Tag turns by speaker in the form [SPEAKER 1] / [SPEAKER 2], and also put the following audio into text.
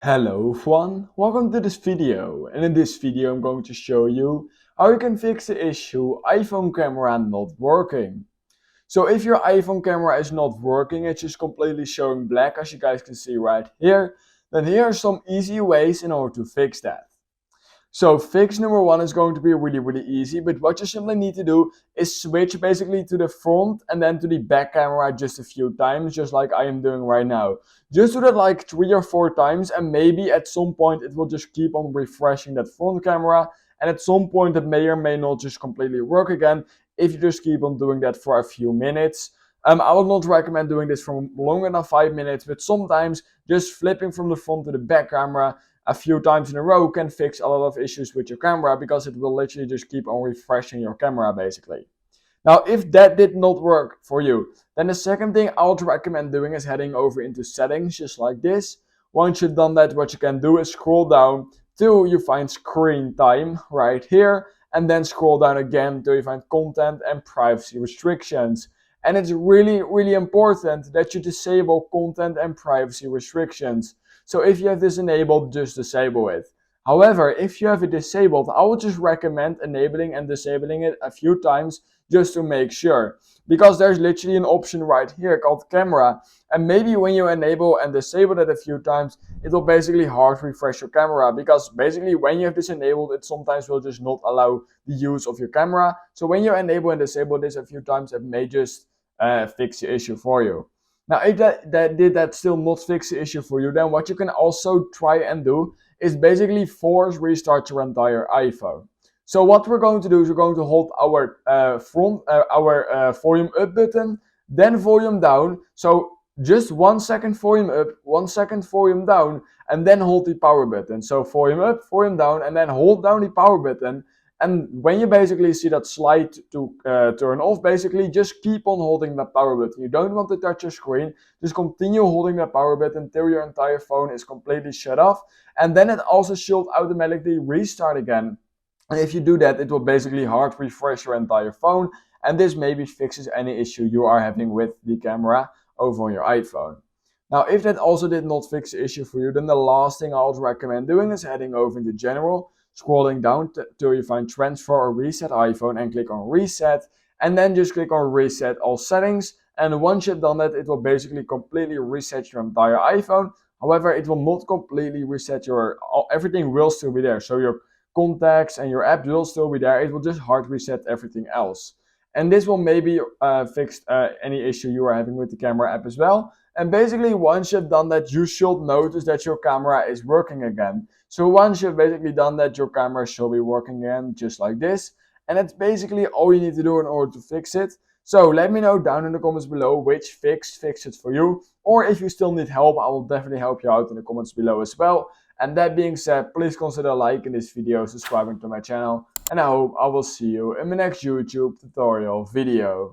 [SPEAKER 1] Hello everyone, welcome to this video, and in this video I'm going to show you how you can fix the issue iPhone camera not working. So if your iPhone camera is not working, it's just completely showing black as you guys can see right here, then here are some easy ways in order to fix that. So fix number one is going to be really easy, but what you simply need to do is switch basically to the front and then to the back camera just a few times, just like I am doing right now. Just do that like 3 or 4 times, and maybe at some point it will just keep on refreshing that front camera, and at some point it may or may not just completely work again if you just keep on doing that for a few minutes. I would not recommend doing this for longer than 5 minutes, but sometimes just flipping from the front to the back camera a few times in a row can fix a lot of issues with your camera, because it will literally just keep on refreshing your camera basically. Now, if that did not work for you, then the second thing I would recommend doing is heading over into settings, just like this. Once you've done that, what you can do is scroll down till you find screen time right here, and then scroll down again till you find content and privacy restrictions. And it's really important that you disable content and privacy restrictions. So if you have this enabled, just disable it. However, if you have it disabled, I would just recommend enabling and disabling it a few times just to make sure. Because there's literally an option right here called camera. And maybe when you enable and disable it a few times, it will basically hard refresh your camera. Because basically when you have this enabled, it sometimes will just not allow the use of your camera. So when you enable and disable this a few times, it may just fix the issue for you. Now, if that still not fix the issue for you, then what you can also try and do is basically force restart your entire iPhone. So what we're going to do is we're going to hold our volume up button, then volume down. So just 1 second volume up, 1 second volume down, and then hold the power button. So volume up, volume down, and then hold down the power button. And when you basically see that slide to turn off, basically just keep on holding that power button. You don't want to touch your screen. Just continue holding that power button until your entire phone is completely shut off. And then it also should automatically restart again. And if you do that, it will basically hard refresh your entire phone. And this maybe fixes any issue you are having with the camera over on your iPhone. Now, if that also did not fix the issue for you, then the last thing I would recommend doing is heading over into General, scrolling down till you find Transfer or Reset iPhone, and click on Reset, and then just click on Reset All Settings. And once you've done that, it will basically completely reset your entire iPhone. However, it will not completely reset everything will still be there. So your contacts and your app will still be there. It will just hard reset everything else. And this will maybe fix any issue you are having with the camera app as well. And basically, once you've done that, you should notice that your camera is working again. So once you've basically done that, your camera should be working again, just like this. And that's basically all you need to do in order to fix it. So let me know down in the comments below which fixed it for you. Or if you still need help, I will definitely help you out in the comments below as well. And that being said, please consider liking this video, subscribing to my channel, and I hope I will see you in my next YouTube tutorial video.